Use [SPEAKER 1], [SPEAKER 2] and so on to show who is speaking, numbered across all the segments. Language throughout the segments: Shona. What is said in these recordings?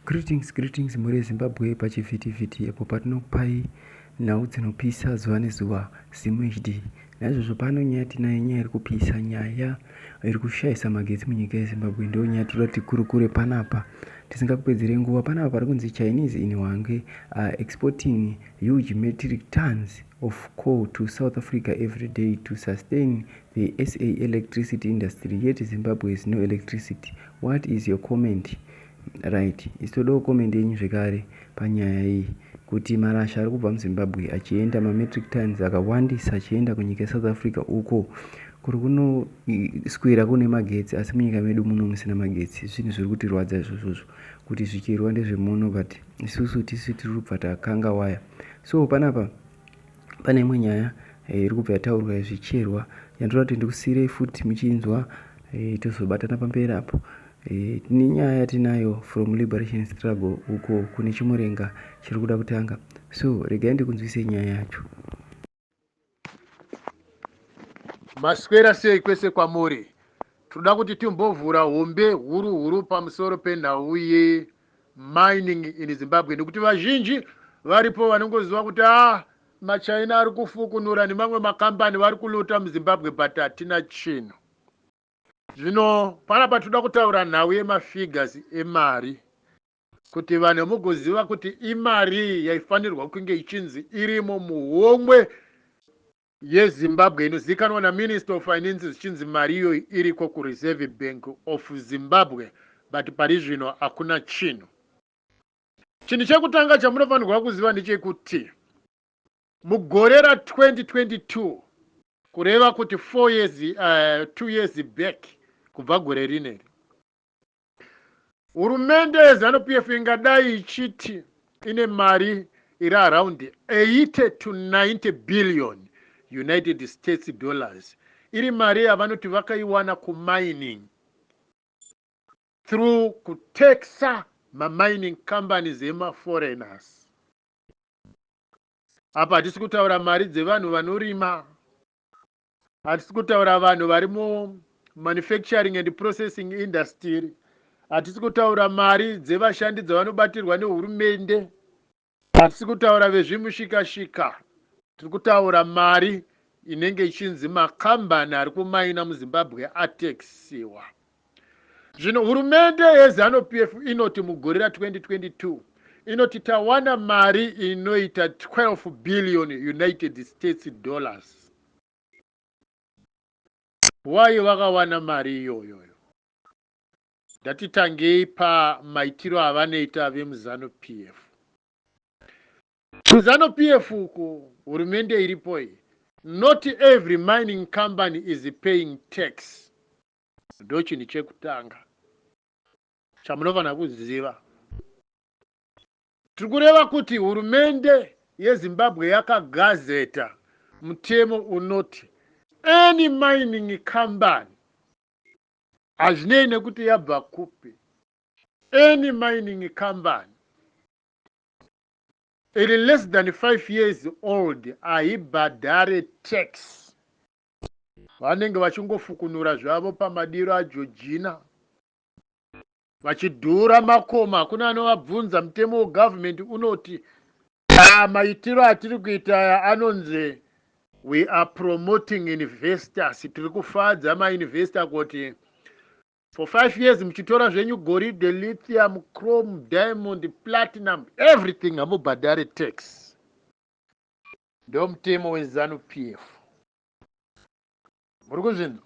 [SPEAKER 1] Greetings muri Zimbabwe pachivhitivhiti apo patinokupai nhau dzinopisa zuva nezuva ZimHD. Naizvozvo pano nyaya tinayo nyaya iri kupisa, nyaya iri kushayisa magetsi munyika yeZimbabwe. Ndiyo nyaya tiri kuti kurukure panapa tisingakupedzere nguva. Panapa pari kunzi Chinese in Hwange are exporting huge metric tons of coal to South Africa every day to sustain the SA electricity industry, yet Zimbabwe has no electricity. What is your comment? Right, istodo comment yenyu zvekare panyaya iyi kuti marasha ari kubva muZimbabwe achienda mametric tons akawandisa achienda kunyika yeSouth Africa uko kuri kunoswera kune magetsi, asi munyika medu muno musina magetsi. Zvinhu zviri kutirwadza izvozvo kuti zvichirwa ndezvemuno, but isusu tisi tiri kubva takanga waya. So panapa pane imwe nyaya iri kubva yataurwa yezvicherwa yandoda kuti ndikusiyirei futi muchinzwa, tozobatana pamberi apo. Ni nyaya yatinayo from liberation struggle uko kune chimurenga chiri kuda kutanga. So regai ndikunzwise nyaya yacho.
[SPEAKER 2] Maswera sei kwese kwamuri. Tinoda kuti timbovhura hombe huru pamusoro penhau ye mining in Zimbabwe, nekuti vazhinji varipo vanongoziva kuti maChina ari kufukunura nemamwe makambani vari kulota muZimbabwe, but hatina chinhu. Zvino panapa toda kutaura nhau yemafigures emari kuti vanhu mugoziva kuti imari yaifanirwa kunge ichinzi irimo muhomwe yeZimbabwe inozivikanwa naMinister of Finance zvichinzi mari iyoyi iriko kuReserve Bank of Zimbabwe, but pari zvino hakuna chinhu. Chinhu chekutanga chamunofanirwa kuziva ndechekuti mugore ra2022 kureva kuti 2 years back, kubva gore rineri, hurumende yeZANU-PF ingadai ichiti ine mari iri around 80 to 90 billion United States dollars. Iri mari yavanoti vakaiwana kumining through kuteksa mamining companies emaforeigners. Apa hatisi kutaura mari dzevanhu vanorima, hatisi kutaura vanhu vari manufacturing and processing industry, hatisi kutaura mari dzevashandi dzavanobatirwa nehurumende, hatisi kutaura vezvimushikashika. Tiri kutaura mari inenge ichinzi makambani ari kumaina muZimbabwe atekisiwa. Zvino hurumende yeZANU-PF inoti mugore ra2022 inoti tawana mari inoita 12 billion United States dollars. Why vakawana mari iyoyo? Ndatitangei pamaitiro avanoita vemuZANU-PF. MuZANU-PF uko hurumende iripo iyi, not every mining company is paying tax. Ndo chinhu chekutanga chamunofanira kuziva. Tiri kureva kuti hurumende yeZimbabwe yakagazeta mutemo unoti any mining company, hazvinei nekuti yabva kupi, any mining company iri less than 5 years old haibhadhare tax. Vanenge vachingofukunura zvavo pamadiro aJoджina, vachidhura makoma, hakuna anovabvunza. Mutemo wegovernment unoti maitiro atiri kuita aya anonzi we are promoting investors. Tiri kufadza mainvestor kuti for 5 years muchitora zvenyu goridhe, lithium, chrome, diamond, platinum, everything hamubhadhare tax. Ndo mutemo weZANU-PF. Muri kuzvinzwa?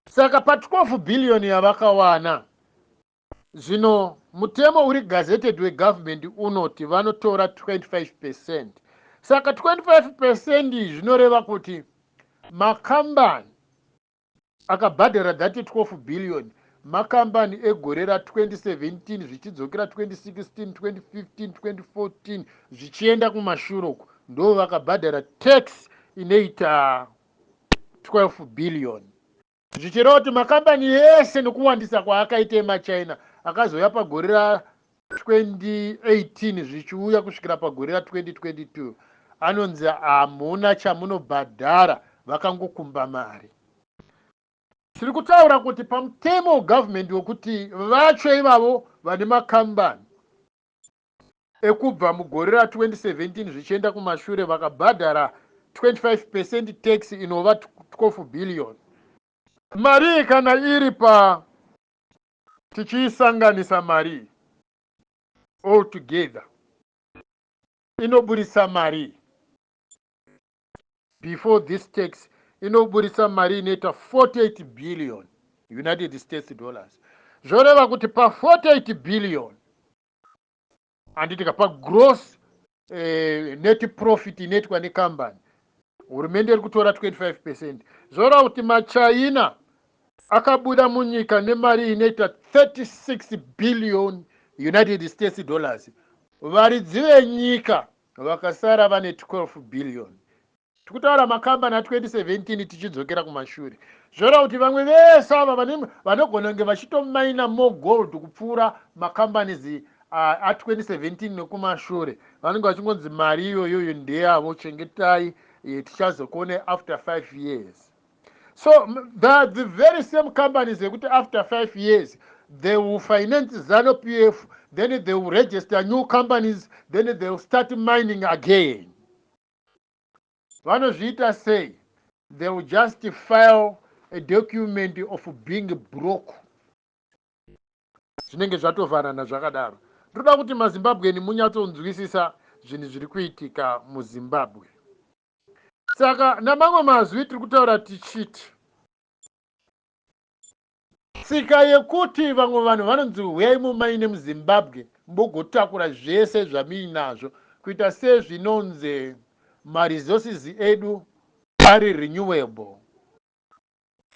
[SPEAKER 2] Saka pa12 billion yavakawana, zvino mutemo uri gazetted wegovernment unoti vanotora 25%. Saka 25% zvinoreva kuti makambani akabhadhara that 12 billion makambani egore ra2017 zvichidzokera 2016, 2015, 2014 zvichienda kumashuroko, ndo vakabhadhara tax inoita 12 billion. Zvichireva kuti makambani yese nekuwandisa kwaakaita emaChina akazoya pagore ra2018 zvichiuya kusvikira pagore ra2022 anonzi hamuna chamunobhadhara, vakangokumba mari. Tiri kutaura kuti pamutemo wegovernment wekuti vacho ivavo vane makambani ekubva mugore ra2017 zvichienda kumashure vakabhadhara 25% tax inova 12 billion. Mari kana iri pa tichiisanganisa mari all together inoburisa mari before this tax inoburisa mari inoita 48 billion United States dollars. Zvoreva kuti pa 48 billion handitika pa gross net profit inoitwa nekambani hurumende iri kutora 25%. Zvoreva kuti maChina akabuda munyika nemari inoita 36 billion United States dollars. Varidzi venyika vakasara vane 12 billion. Tikutaura makambani a2017 tichidzokera kumashure. Zvoreva kuti vamwe vese ava vanogona kunge vachitomaina more gold kupfuura makambani a2017 nekumashure vanenge vachingonzi mari iyoyo ndeyavo, chengetai tichazokuona after 5 years. So the very same companies ekuti after 5 years they will finance ZANU-PF, then they will register new companies, then they will start mining again. Vanozviita sei? They will just file a document of being broke. Zvinenge zvatofanana zvakadaro. Toda kuti maZimbabweni munyatsonzwisisa zvinhu zviri kuitika muZimbabwe. Saka namamwe mazwi tiri kutaura tichiti tsika yekuti vamwe vanhu vanonzi huyai mumaine muZimbabwe mugotakura zvese zvamuinazvo kuita sezvinonzi maresources edu ari renewable,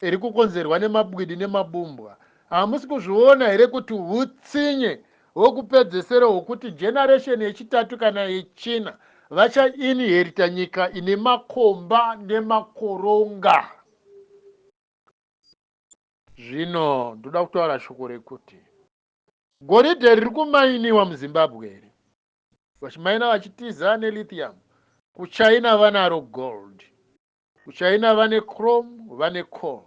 [SPEAKER 2] iri kukonzerwa nemabwidi nemabumbwa. Hamusi kuzviona here kuti hutsinye hwokupedzesera hwokuti generation yechitatu kana yechina vachainherita nyika ine makomba nemakoronga. Zvino ndoda kutaura shoko rekuti goridhe riri kumainiwa muZimbabwe iri vachimaina vachitiza nelithium. KuChina vanaro gold, kuChina vane chrome, vane coal,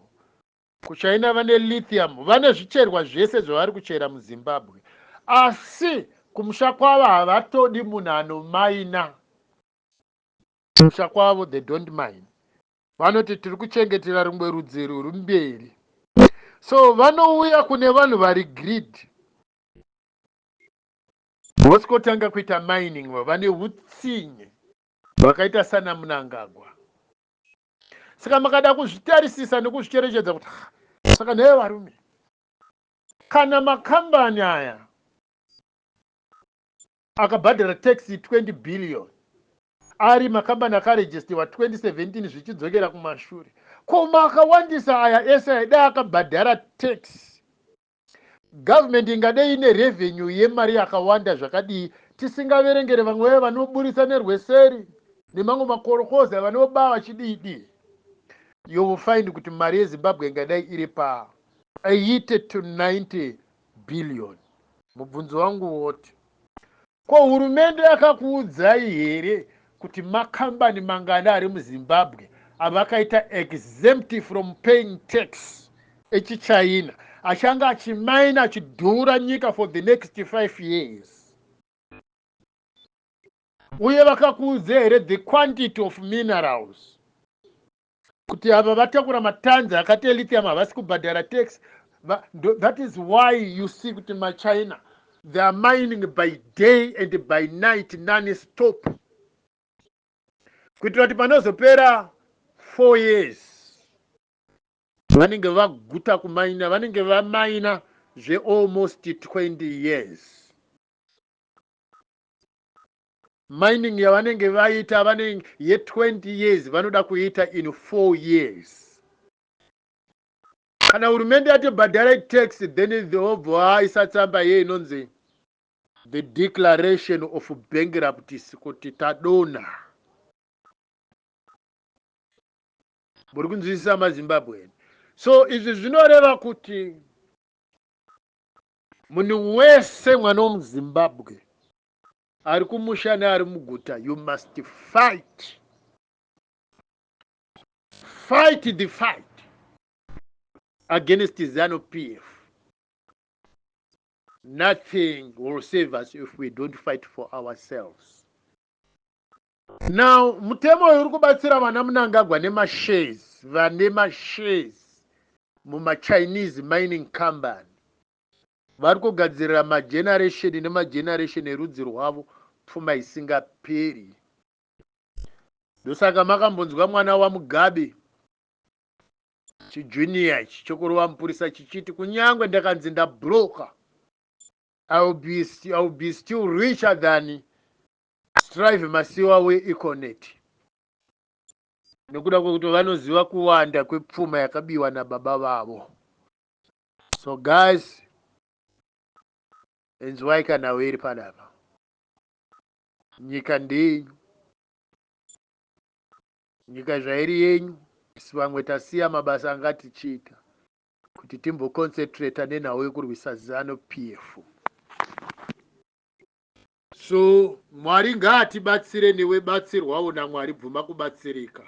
[SPEAKER 2] kuChina vane lithium, vane zvicherwa zvese zvavari kuchera muZimbabwe. Asi kumusha kwavo havatodi munhu anomaina. Kumusha kwavo they don't mine. Vanoti tiri kuchengetera rumwe rudzi ruri mberi. So vanouya kune vanhu vari greed vosikotanga kuita mining, vane hutsinye vakaita sana Mnangagwa. Saka makada kuzvitarisisa nekuzvicherechedza kuti saka nhewe varume, kana makambani aya akabhadhara tax 20 billion ari makambani akarejistiwa 2017 zvichidzokera kumashure, koma akawandisa aya ese aida akabhadhara tax, government ingadei ine revenue yemari yakawanda zvakadii tisingaverengere vamwe vanoburisa nerweseri nemamwe makorokoza vanoba vachidii. You will find kuti mari yeZimbabwe ingadai iri pa 80 to 90 billion. Mubvunzo wangu woti, ko hurumende yakakuudzai here kuti makambani mangana ari muZimbabwe avakaita exempt from paying tax echiChina achanga achimaina achidhura nyika for the next 5 years? Uye vakakuudza here the quantity of minerals kuti ava vatakura matanzi akati lithium havasi kubhadhara tax? That is why you see kuti maChina they are mining by day and by night non-stop, kuitira kuti panozopera 4 years vanenge vaguta kumaina, vanenge vamaina almost 20 years. Mining yavanenge vaita vanenge ye20 years vanoda kuita in 4 years. Kana hurumende yati bhadhara tax, then the isatsamba ye inonzi the declaration of bankruptcy kuti tadona. Muri kunzwisisa maZimbabwe? So izvi zvinoreva kuti munhu wese mwana womuZimbabwe ari kumusha neari muguta, you must fight the fight against ZANU-PF. nothing will save us if we don't fight for ourselves. Now, mutemo uyu uri kubatsira vana Mnangagwa nemashares, vane mashares muma-Chinese mining company. Vari kugadzirira mageneration nemageneration erudzi rwavo pfuma isingaperi. Ndosaka makambonzwa mwana waMugabe chijunior ichi chokurova mupurisa chichiti kunyangwe ndakanzi ndabroka, I will be still richer than Strive Masiwa weEconet. Nekuda kwekuti vanoziva kuwanda kwepfuma yakabiwa nababa vavo. So guys, Inzwai kana weri panapa. Nyika ndenyu. Nyika zvairi yenyu. Vamwe tasiya mabasa angatichita kuti timboconcentrata nenhau yekurwisa Zanu PF. So Mwari ngaatibatsire newe batsirwawo naMwari bvuma kubatsirika.